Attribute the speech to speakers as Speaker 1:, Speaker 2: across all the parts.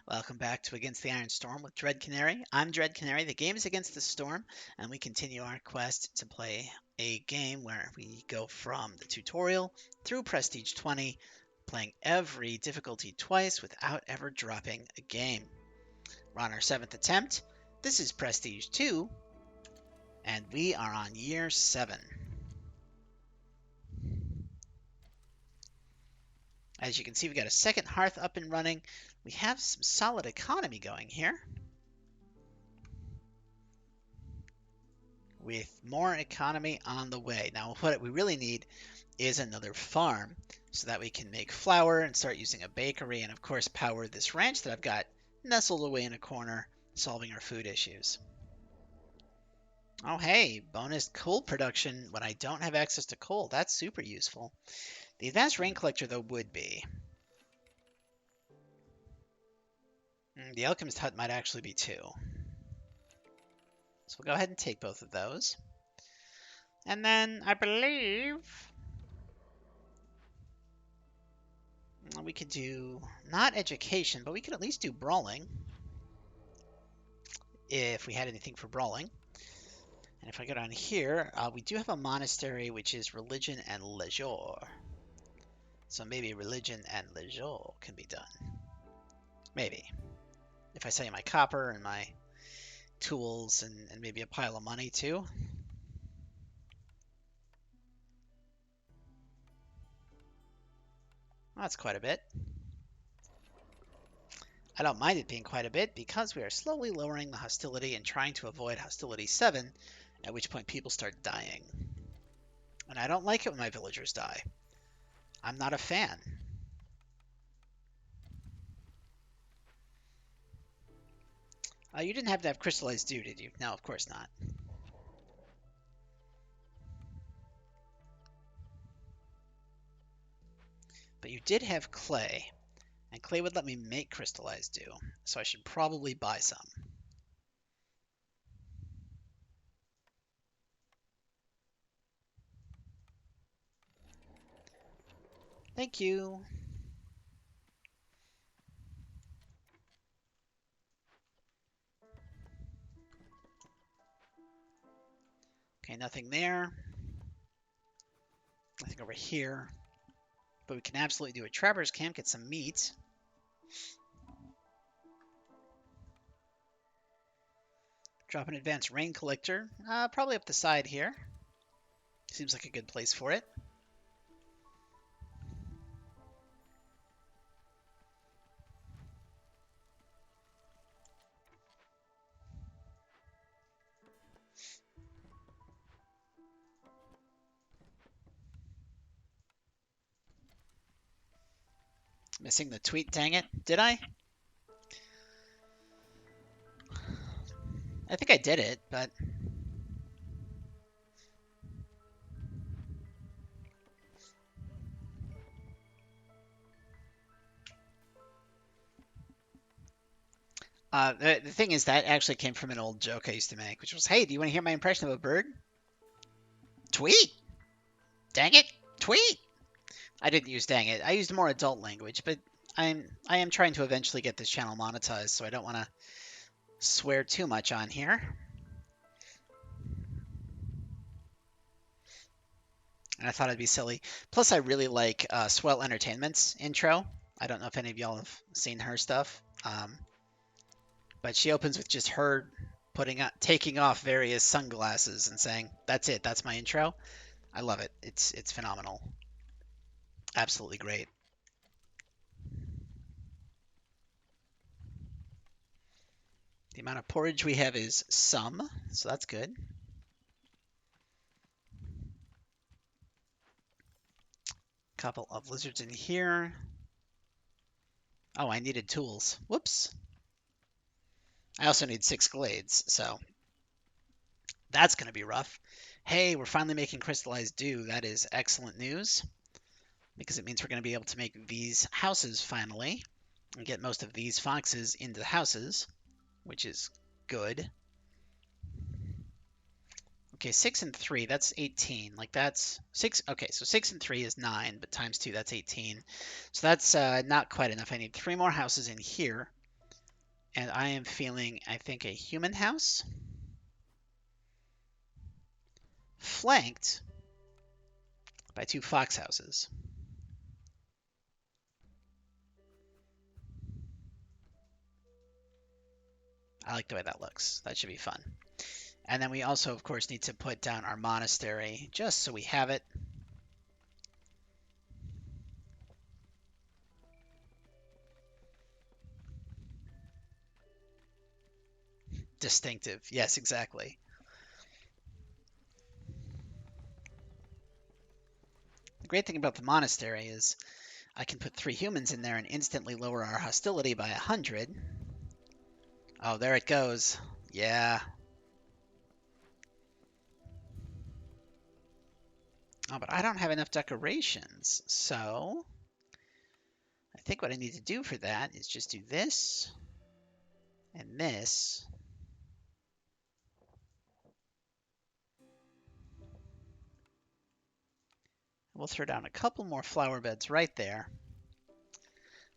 Speaker 1: Welcome back to Against the Iron Storm with Dread Canary. I'm Dread Canary. The game is Against the Storm, and we continue our quest to play a game where we go from the tutorial through Prestige 20, playing every difficulty twice without ever dropping a game. We're on our 7th attempt. This is Prestige 2, and we are on year 7. As you can see, we got a second hearth up and running. We have some solid economy going here, with more economy on the way. Now, what we really need is another farm so that we can make flour and start using a bakery and, of course, power this ranch that I've got nestled away in a corner, solving our food issues. Oh, hey, bonus coal production when I don't have access to coal. That's super useful. The advanced rain collector, though, would be. The alchemist hut might actually be too. So we'll go ahead and take both of those. And then I believe we could do not education, but we could at least do brawling if we had anything for brawling. And if I go down here, we do have a monastery which is religion and leisure. So maybe religion and leisure can be done. Maybe. If I sell you my copper and my tools and maybe a pile of money too. Well, that's quite a bit. I don't mind it being quite a bit because we are slowly lowering the hostility and trying to avoid hostility 7, at which point people start dying. And I don't like it when my villagers die. I'm not a fan. You didn't have to have crystallized dew, did you? No, of course not. But you did have clay, and clay would let me make crystallized dew, so I should probably buy some. Thank you. Okay, nothing there. Nothing over here. But we can absolutely do a trapper's camp, get some meat. Drop an advanced rain collector, probably up the side here. Seems like a good place for it. Missing the tweet, dang it. Did I? I think I did it, but... the thing is, that actually came from an old joke I used to make, which was, hey, do you want to hear my impression of a bird? Tweet! Dang it! Tweet! I didn't use dang it. I used more adult language, but I am trying to eventually get this channel monetized, so I don't want to swear too much on here. And I thought it'd be silly. Plus, I really like Swell Entertainment's intro. I don't know if any of y'all have seen her stuff, but she opens with just her taking off various sunglasses and saying, "That's it. That's my intro." I love it. It's phenomenal. Absolutely great. The amount of porridge we have is some, so that's good. Couple of lizards in here. Oh, I needed tools. Whoops. I also need 6 glades, so that's going to be rough. Hey, we're finally making crystallized dew. That is excellent news, because it means we're going to be able to make these houses finally and get most of these foxes into the houses, which is good. Okay, 6 and 3, that's 18. Like, that's 6. Okay, so 6 and 3 is 9, but times 2, that's 18. So that's not quite enough. I need 3 more houses in here And I am feeling, I think, a human house flanked by 2 fox houses. I like the way that looks. That should be fun. And then we also, of course, need to put down our monastery just so we have it. Distinctive. Yes, exactly. The great thing about the monastery is I can put 3 humans in there and instantly lower our hostility by 100. Oh, there it goes. Yeah. Oh, but I don't have enough decorations. So I think what I need to do for that is just do this and this. We'll throw down a couple more flower beds right there.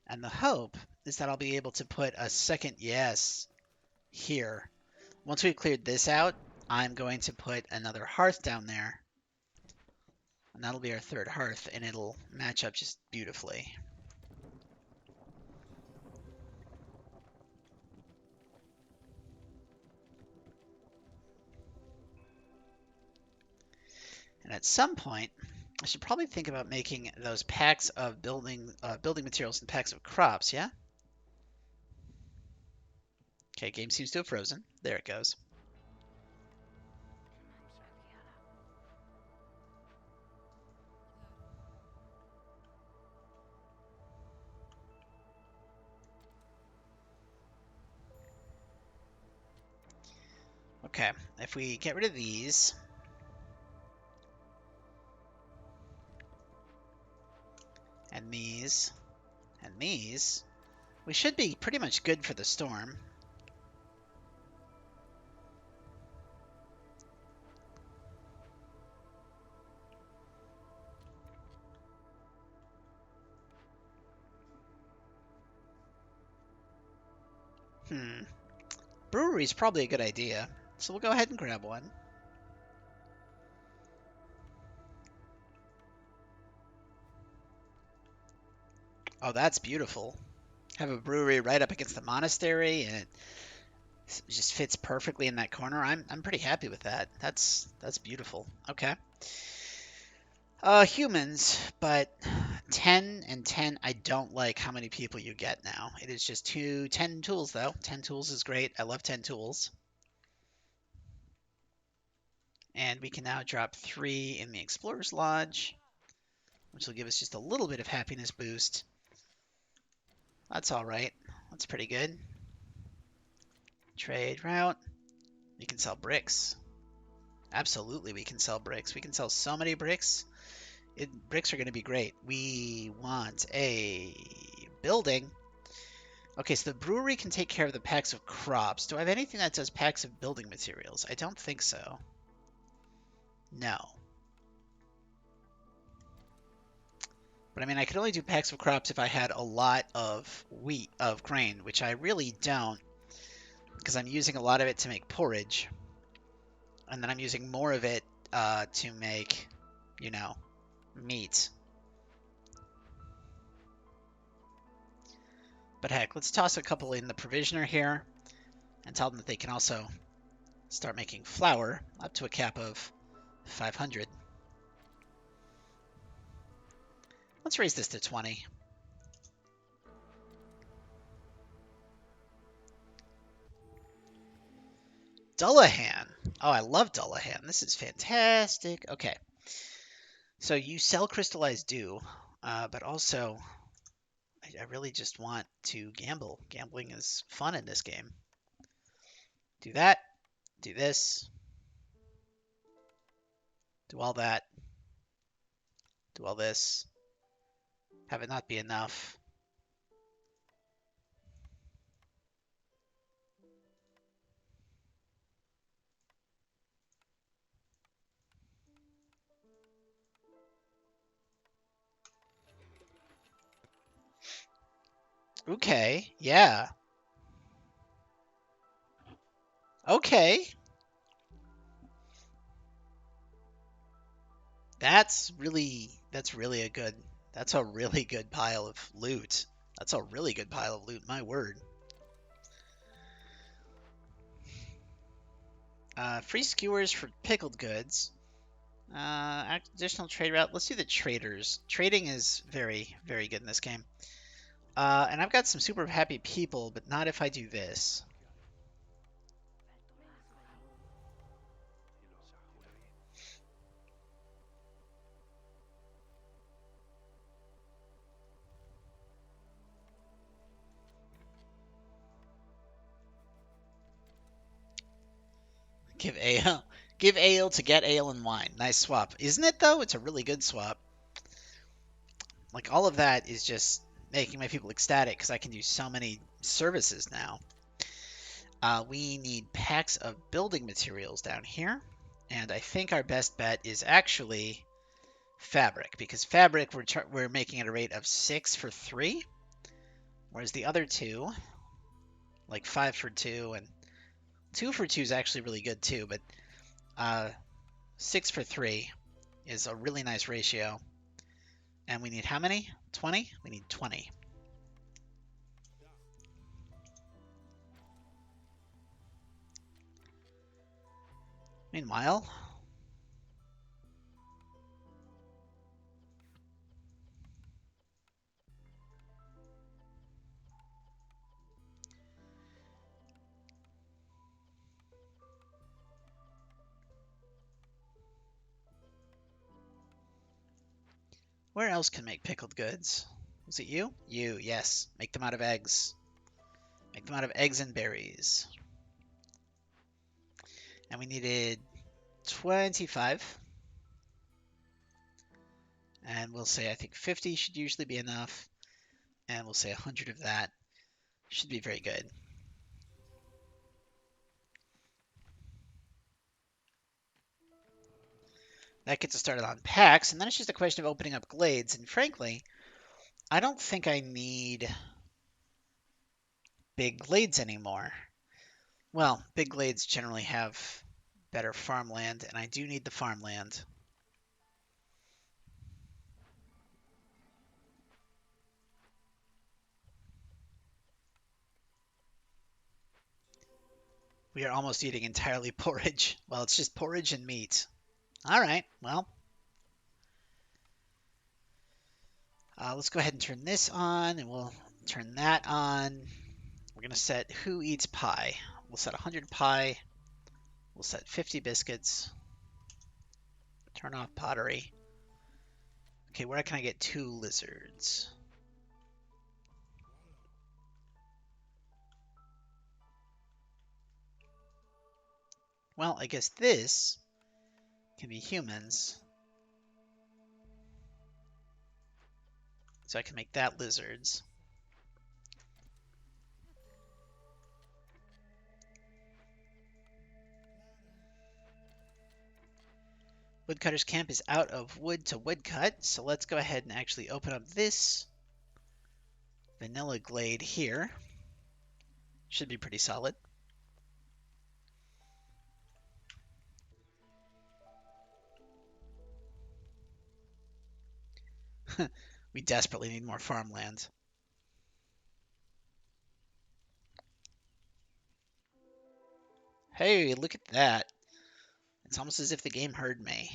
Speaker 1: And the hope is that I'll be able to put a second yes here. Once we've cleared this out, I'm going to put another hearth down there. And that'll be our 3rd hearth, and it'll match up just beautifully. And at some point, I should probably think about making those packs of building materials and packs of crops, yeah? Okay, game seems to have frozen. There it goes. Okay, if we get rid of these, and these, and these, we should be pretty much good for the storm. Brewery's probably a good idea, so we'll go ahead and grab one. Oh, that's beautiful. Have a brewery right up against the monastery, and it just fits perfectly in that corner. I'm pretty happy with that. That's beautiful. Okay. Humans, but 10 and 10, I don't like how many people you get now. It is just 10 tools, though. 10 tools is great. I love 10 tools. And we can now drop 3 in the Explorer's Lodge, which will give us just a little bit of happiness boost. That's all right. That's pretty good. Trade route. We can sell bricks. Absolutely, we can sell bricks. We can sell so many bricks. Bricks are going to be great. We want a building. Okay, so the brewery can take care of the packs of crops. Do I have anything that does packs of building materials? I don't think so. No. But I mean, I could only do packs of crops if I had a lot of grain, which I really don't, because I'm using a lot of it to make porridge. And then I'm using more of it to make, you know, meat. But heck, let's toss a couple in the provisioner here and tell them that they can also start making flour up to a cap of 500. Let's raise this to 20. Dullahan. Oh, I love Dullahan. This is fantastic. Okay. So you sell crystallized dew, but also I really just want to gamble. Gambling is fun in this game. Do that. Do this. Do all that. Do all this. Have it not be enough. Okay, yeah. Okay. That's really a good, that's a really good pile of loot. That's a really good pile of loot, my word. Free skewers for pickled goods. Additional trade route. Let's do the traders. Trading is very, very good in this game. And I've got some super happy people, but not if I do this. Give ale. Give ale to get ale and wine. Nice swap. Isn't it, though? It's a really good swap. Like, all of that is just making my people ecstatic because I can do so many services now. We need packs of building materials down here. And I think our best bet is actually fabric, because fabric we're making at a rate of 6 for 3, whereas the other two, like 5 for 2 and 2 for 2 is actually really good too, but 6 for 3 is a really nice ratio. And we need how many? 20? We need 20. Meanwhile, where else can make pickled goods? Was it you? You, yes. Make them out of eggs. Make them out of eggs and berries. And we needed 25. And we'll say, I think 50 should usually be enough. And we'll say 100 of that should be very good. That gets us started on packs, and then it's just a question of opening up glades. And frankly, I don't think I need big glades anymore. Well, big glades generally have better farmland, and I do need the farmland. We are almost eating entirely porridge. Well, it's just porridge and meat. All right, well, let's go ahead and turn this on, and we'll turn that on. We're going to set who eats pie. We'll set 100 pie. We'll set 50 biscuits. Turn off pottery. Okay, where can I get 2 lizards? Well, I guess this can be humans. So I can make that lizards. Woodcutter's camp is out of wood to woodcut, so let's go ahead and actually open up this vanilla glade here. Should be pretty solid. We desperately need more farmland. Hey, look at that. It's almost as if the game heard me.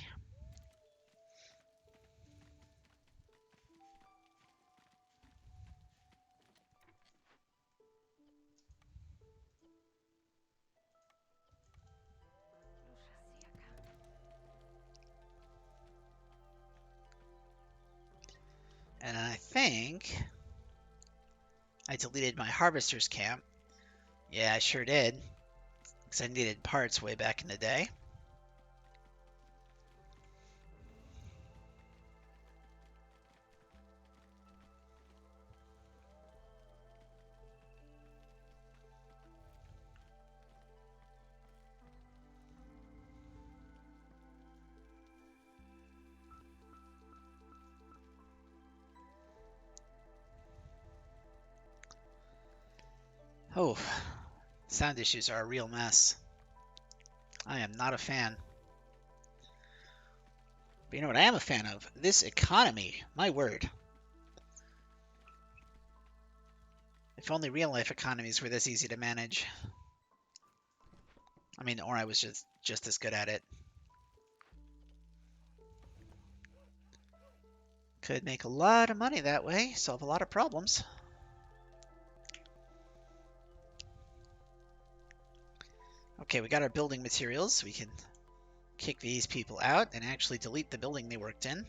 Speaker 1: And I think I deleted my harvester's camp. Yeah, I sure did. Because I needed parts way back in the day. Oh, sound issues are a real mess. I am not a fan. But you know what I am a fan of? This economy. My word. If only real-life economies were this easy to manage. I mean, or I was just as good at it. Could make a lot of money that way, solve a lot of problems. Okay, we got our building materials. We can kick these people out and actually delete the building they worked in.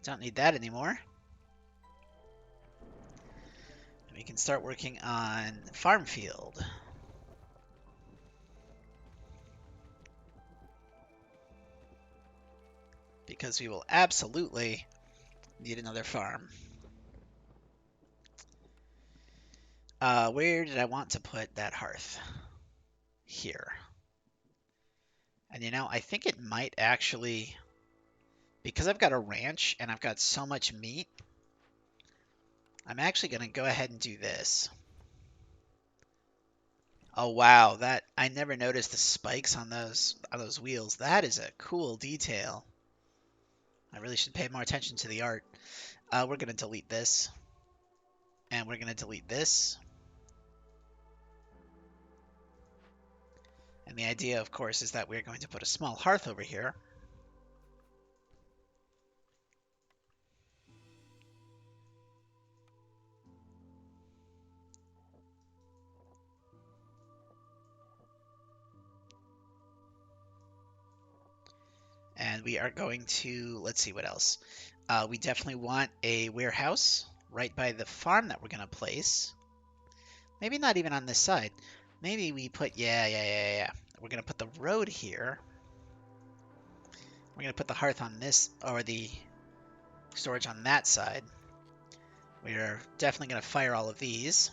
Speaker 1: Don't need that anymore. We can start working on farm field. Because we will absolutely need another farm. Where did I want to put that hearth? Here. And you know, I think it might actually, because I've got a ranch and I've got so much meat, I'm actually going to go ahead and do this. Oh wow, that I never noticed the spikes on those wheels. That is a cool detail. I really should pay more attention to the art. We're going to delete this. And we're going to delete this. And the idea, of course, is that we're going to put a small hearth over here. And we are going to, let's see what else. We definitely want a warehouse right by the farm that we're going to place. Maybe not even on this side. Maybe we put, yeah. We're going to put the road here. We're going to put the hearth on this, or the storage on that side. We are definitely going to fire all of these.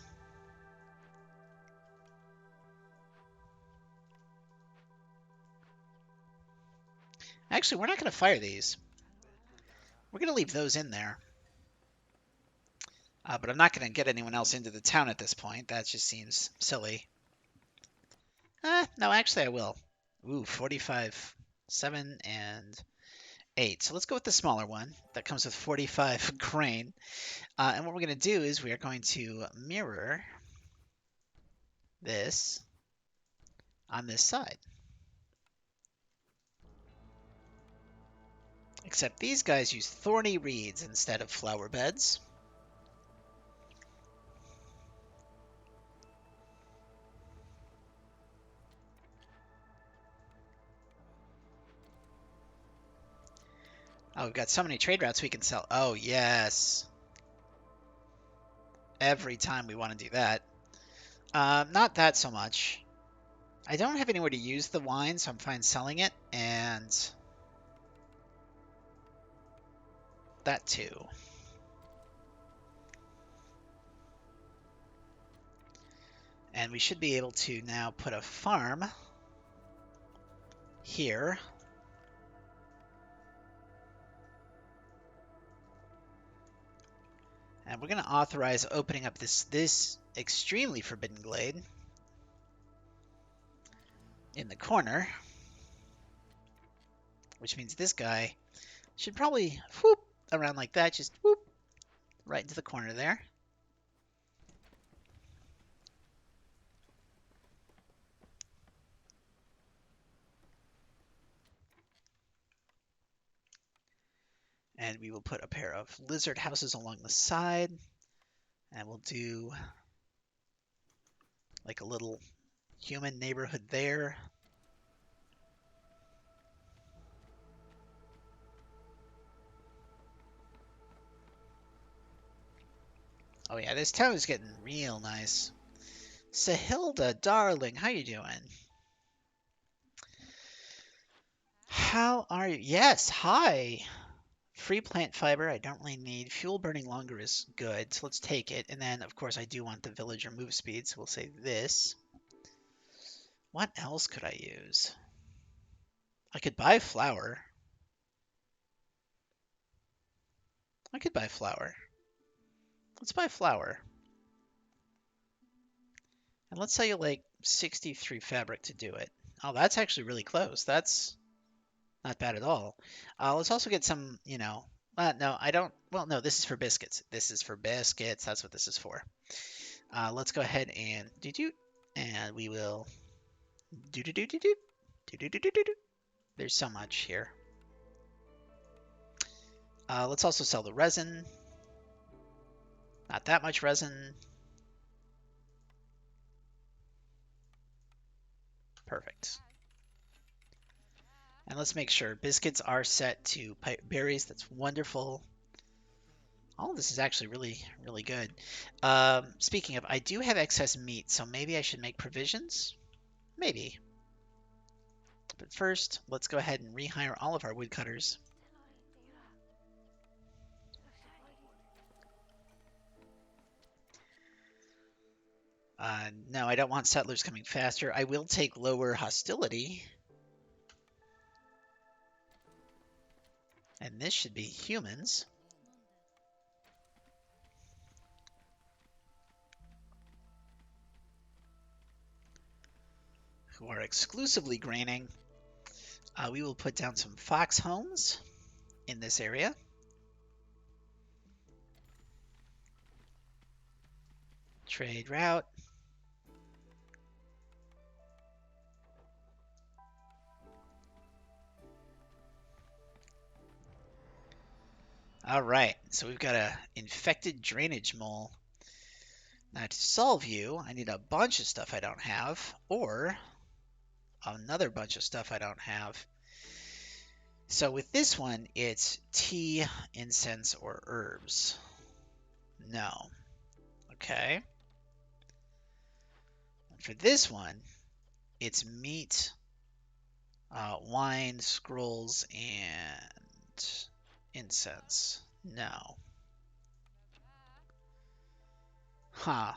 Speaker 1: Actually, we're not going to fire these. We're going to leave those in there. But I'm not going to get anyone else into the town at this point. That just seems silly. No, actually I will. Ooh, 45, 7, and 8. So let's go with the smaller one. That comes with 45 grain. And what we're going to do is we are going to mirror this on this side. Except these guys use thorny reeds instead of flower beds. Oh, we've got so many trade routes we can sell. Oh, yes. Every time we want to do that. Not that so much. I don't have anywhere to use the wine, so I'm fine selling it. And that too. And we should be able to now put a farm here. And we're going to authorize opening up this extremely forbidden glade in the corner, which means this guy should probably whoop around like that, just whoop right into the corner there. And we will put a pair of lizard houses along the side, and we'll do like a little human neighborhood there. Oh yeah, this town is getting real nice. Sahilda, darling, how you doing? How are you? Yes, hi. Free plant fiber, I don't really need. Fuel burning longer is good, so let's take it. And then, of course, I do want the villager move speed, so we'll say this. What else could I use? I could buy flour. I could buy flour. Let's buy flour. And let's sell you like 63 fabric to do it. Oh, that's actually really close. That's not bad at all. Let's also get some, no, I don't. Well, no, this is for biscuits. This is for biscuits. That's what this is for. Let's go ahead and do, and we will do do do do do do do do do do. There's so much here. Let's also sell the resin. Not that much resin. Perfect. And let's make sure biscuits are set to berries. That's wonderful. All of this is actually really, really good. Speaking of, I do have excess meat, so maybe I should make provisions? Maybe. But first, let's go ahead and rehire all of our woodcutters. No, I don't want settlers coming faster. I will take lower hostility. And this should be humans. Who are exclusively graining. We will put down some fox homes in this area. Trade route. All right, so we've got a infected drainage mole. Now to solve you, I need a bunch of stuff I don't have, or another bunch of stuff I don't have. So with this one, it's tea, incense, or herbs. No. Okay. For this one, it's meat, wine, scrolls, and incense. No. Huh.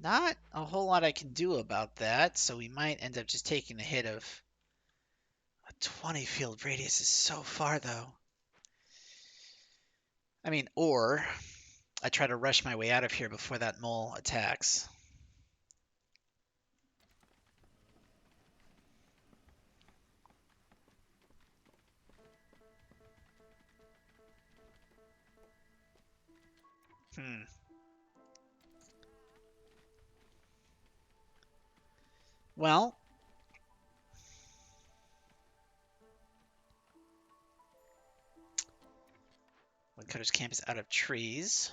Speaker 1: Not a whole lot I can do about that, so we might end up just taking the hit of a 20 field radius is so far, though. I mean, or I try to rush my way out of here before that mole attacks. Hmm. Well, Woodcutter's camp is out of trees.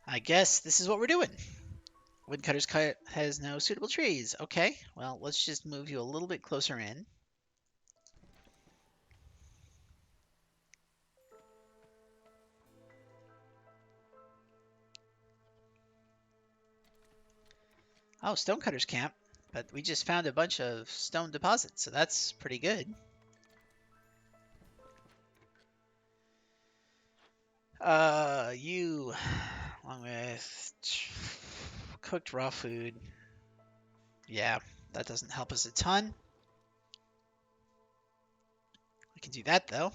Speaker 1: I guess this is what we're doing. Woodcutter's cut has no suitable trees. Okay, well, let's just move you a little bit closer in. Oh, Stonecutter's camp. But we just found a bunch of stone deposits, so that's pretty good. You, along with cooked raw food. Yeah, that doesn't help us a ton. We can do that, though.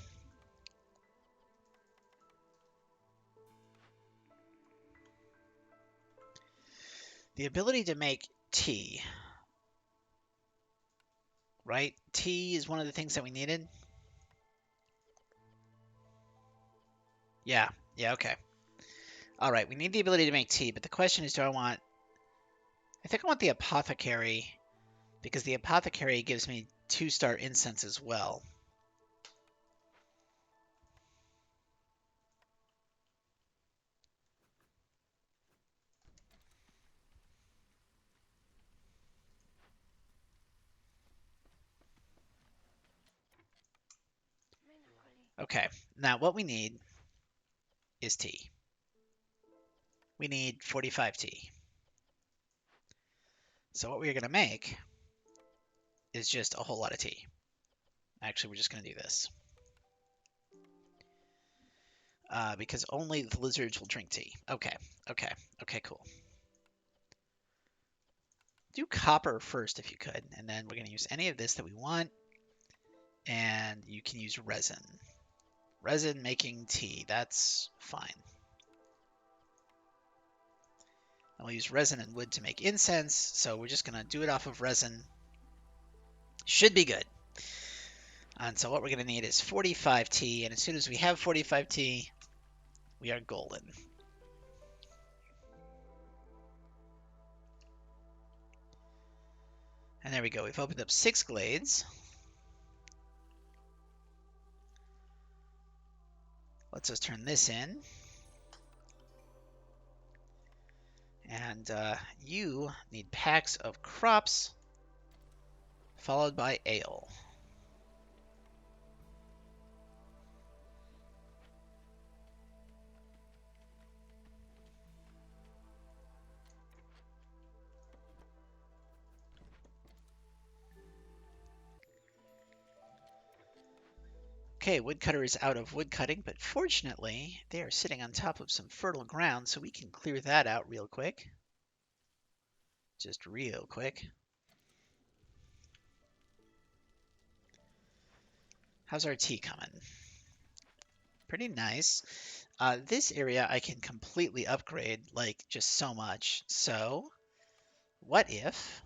Speaker 1: The ability to make tea. Right? Tea is one of the things that we needed. Yeah, okay. All right, we need the ability to make tea, but the question is, I think I want the apothecary, because the apothecary gives me 2-star incense as well. Okay, now what we need is tea. We need 45 tea. So what we're going to make is just a whole lot of tea. Actually, we're just going to do this. Because only the lizards will drink tea. Okay, cool. Do copper first if you could, and then we're going to use any of this that we want, and you can use resin. Resin making tea, that's fine. And we'll use resin and wood to make incense, so we're just going to do it off of resin. Should be good. And so what we're going to need is 45T, and as soon as we have 45T, we are golden. And there we go. We've opened up 6 glades. Let's just turn this in. And you need packs of crops, followed by ale. Okay, woodcutter is out of wood cutting, but fortunately, they are sitting on top of some fertile ground, so we can clear that out real quick. Just real quick. How's our tea coming? Pretty nice. This area I can completely upgrade, like, just so much. So, what if...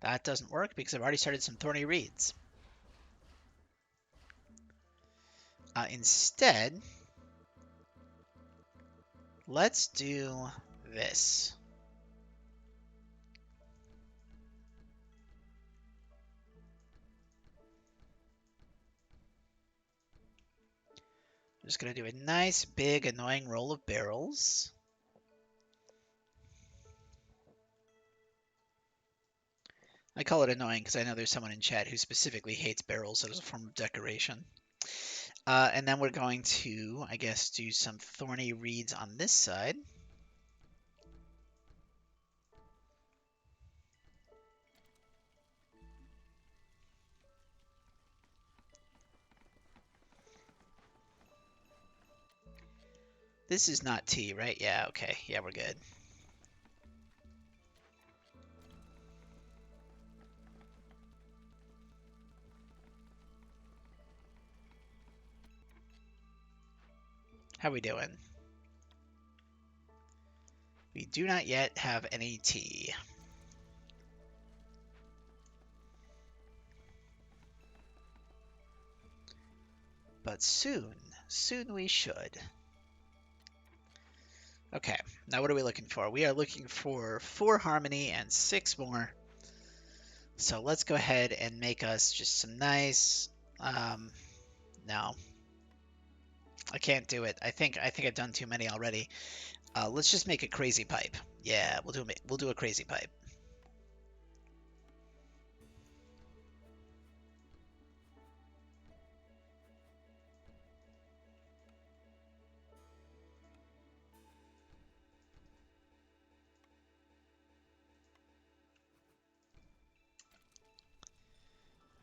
Speaker 1: That doesn't work because I've already started some thorny reeds. Instead, let's do this. I'm just going to do a nice, big, annoying roll of barrels. I call it annoying because I know there's someone in chat who specifically hates barrels as a form of decoration. And then we're going to, I guess, do some thorny reeds on this side. This is not tea, right? Yeah, okay. Yeah, we're good. How we doing? We do not yet have any tea. But soon we should. Okay, now what are we looking for? We are looking for 4 harmony and 6 more. So let's go ahead and make us just some nice... no. I can't do it. I think I've done too many already. Let's just make a crazy pipe. Yeah, we'll do a crazy pipe.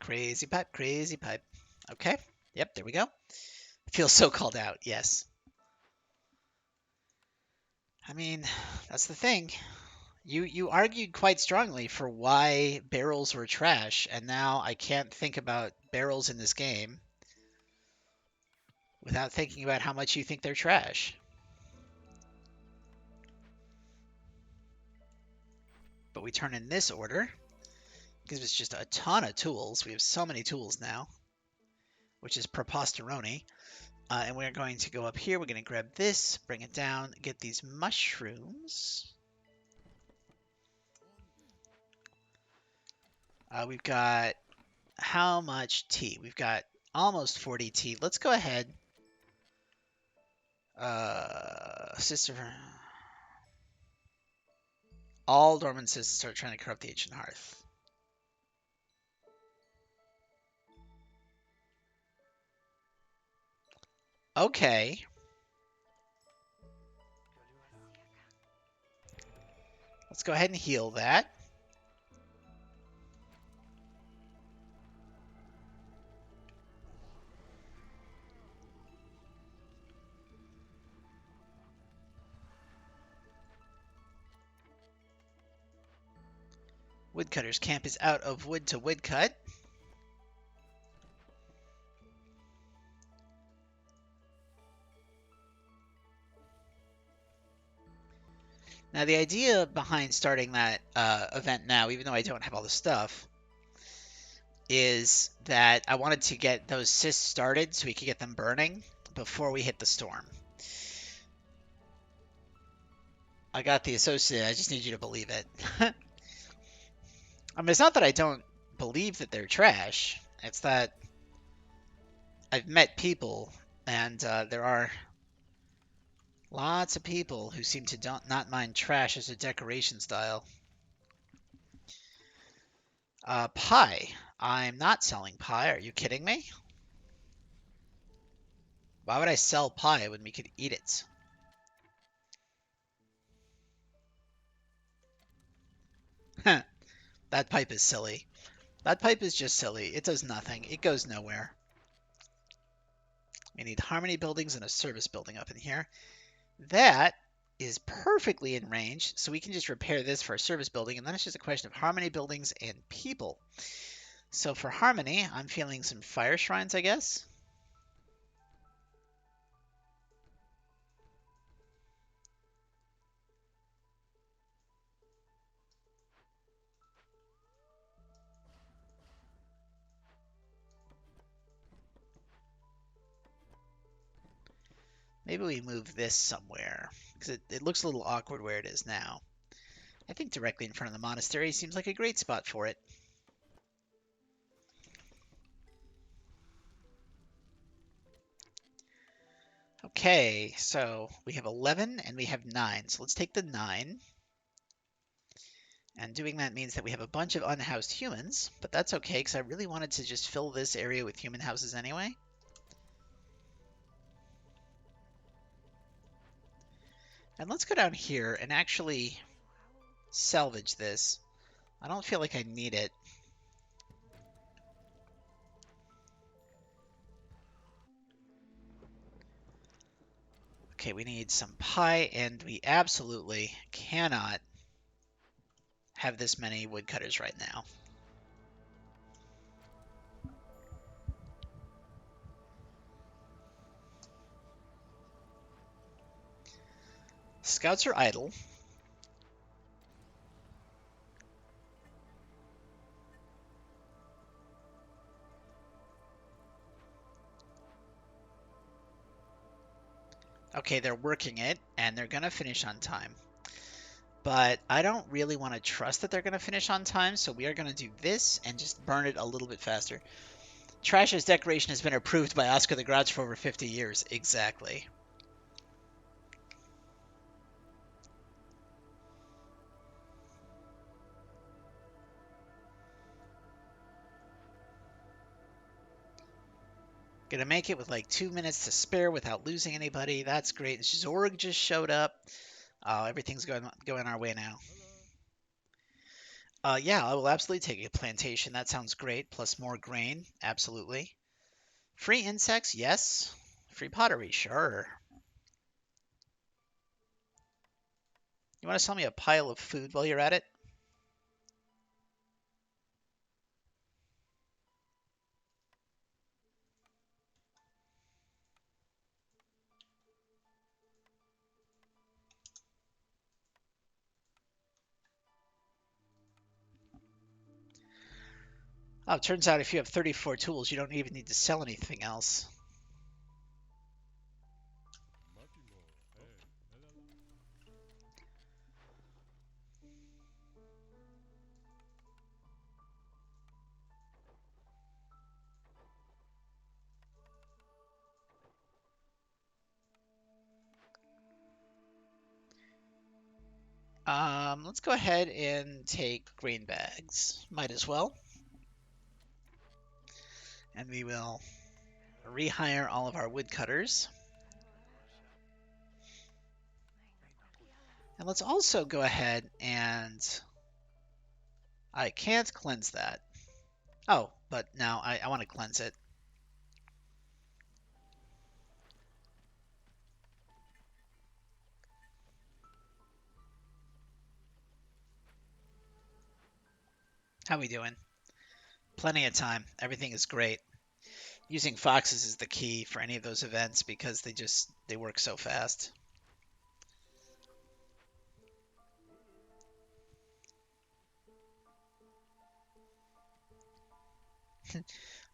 Speaker 1: Crazy pipe, crazy pipe. Okay. Yep, there we go. I feel so called out. Yes. I mean, that's the thing. You argued quite strongly for why barrels were trash, and now I can't think about barrels in this game without thinking about how much you think they're trash. But we turn in this order. Gives us just a ton of tools. We have so many tools now, which is preposterone. And we're going to go up here. We're going to grab this, bring it down, get these mushrooms. We've got how much tea? We've got almost 40 tea. Let's go ahead. Sister. All dormant sisters start trying to corrupt the ancient hearth. Okay. Let's go ahead and heal that. Woodcutter's camp is out of wood to woodcut. Now, the idea behind starting that event now, even though I don't have all the stuff, is that I wanted to get those cysts started so we could get them burning before we hit the storm. I got the associate. I just need you to believe it. I mean, it's not that I don't believe that they're trash. It's that I've met people, and there are lots of people who seem to not mind trash as a decoration style. Pie. I'm not selling pie. Are you kidding me? Why would I sell pie when we could eat it? That pipe is silly. That pipe is just silly. It does nothing. It goes nowhere. We need harmony buildings and a service building up in here. That is perfectly in range, so we can just repair this for a service building, and then it's just a question of harmony buildings and people. So for harmony, I'm feeling some fire shrines, I guess. Maybe we move this somewhere, because it looks a little awkward where it is now. I think directly in front of the monastery seems like a great spot for it. Okay, so we have 11 and we have 9. So let's take the 9. And doing that means that we have a bunch of unhoused humans, but that's okay because I really wanted to just fill this area with human houses anyway. And let's go down here and actually salvage this. I don't feel like I need it. Okay, we need some pie, and we absolutely cannot have this many woodcutters right now. Scouts are idle. Okay, they're working it, and they're going to finish on time. But I don't really want to trust that they're going to finish on time, so we are going to do this and just burn it a little bit faster. Trash as decoration has been approved by Oscar the Grouch for over 50 years. Exactly. Gonna make it with like 2 minutes to spare without losing anybody. That's great. Zorg just showed up. Everything's going our way now. Yeah, I will absolutely take a plantation. That sounds great. Plus more grain. Absolutely. Free insects, yes. Free pottery, sure. You want to sell me a pile of food while you're at it? Oh, it turns out if you have 34 tools, you don't even need to sell anything else. Let's go ahead and take grain bags. Might as well. And we will rehire all of our woodcutters. And let's also go ahead and... I can't cleanse that. Oh, but now I want to cleanse it. How we doing? Plenty of time. Everything is great. Using foxes is the key for any of those events because they work so fast.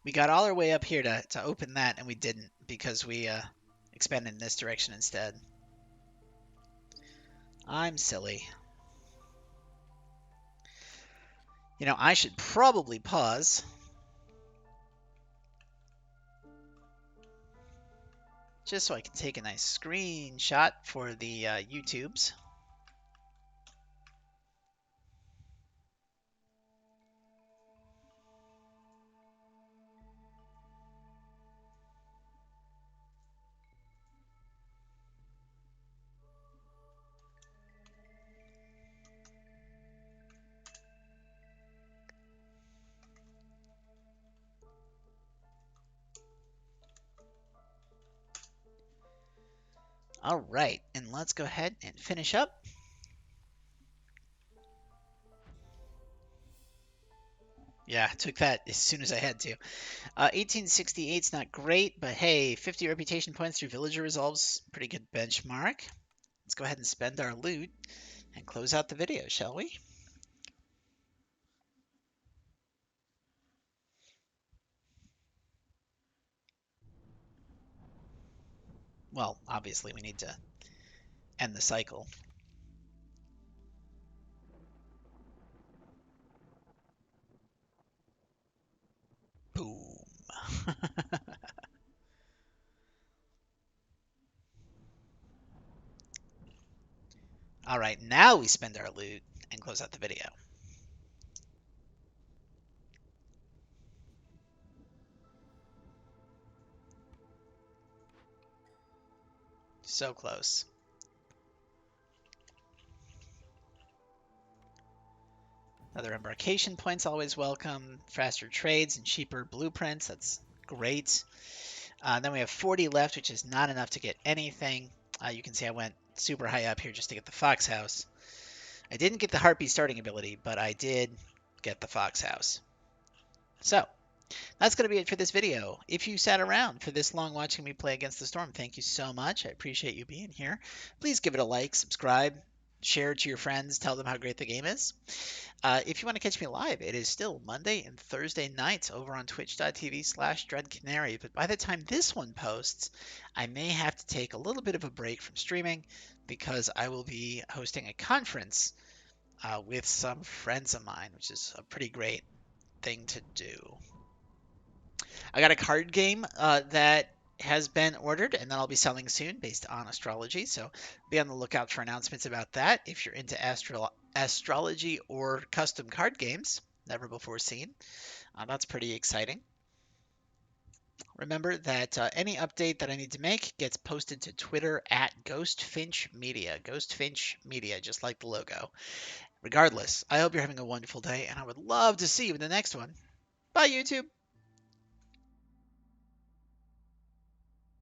Speaker 1: We got all our way up here to open that, and we didn't because we expanded in this direction instead. I'm silly. You know, I should probably pause. Just so I can take a nice screenshot for the YouTubes. All right, and let's go ahead and finish up. Yeah, took that as soon as I had to. 1868's not great, but hey, 50 reputation points through villager resolves, pretty good benchmark. Let's go ahead and spend our loot and close out the video, shall we? Well, obviously we need to end the cycle. Boom. All right, now we spend our loot and close out the video. So close. Other embarkation points always welcome. Faster trades and cheaper blueprints. That's great. Then we have 40 left, which is not enough to get anything. You can see I went super high up here just to get the Fox House. I didn't get the Harpy starting ability, but I did get the Fox House. So, that's going to be it for this video. If you sat around for this long watching me play Against the Storm, thank you so much. I appreciate you being here. Please give it a like, subscribe, share it to your friends, tell them how great the game is. If you want to catch me live, it is still Monday and Thursday nights over on twitch.tv/DreadCanary. But by the time this one posts, I may have to take a little bit of a break from streaming because I will be hosting a conference with some friends of mine, which is a pretty great thing to do. I got a card game that has been ordered and that I'll be selling soon based on astrology. So be on the lookout for announcements about that if you're into astrology or custom card games. Never before seen. That's pretty exciting. Remember that any update that I need to make gets posted to Twitter at GhostFinch Media. GhostFinch Media, just like the logo. Regardless, I hope you're having a wonderful day, and I would love to see you in the next one. Bye, YouTube.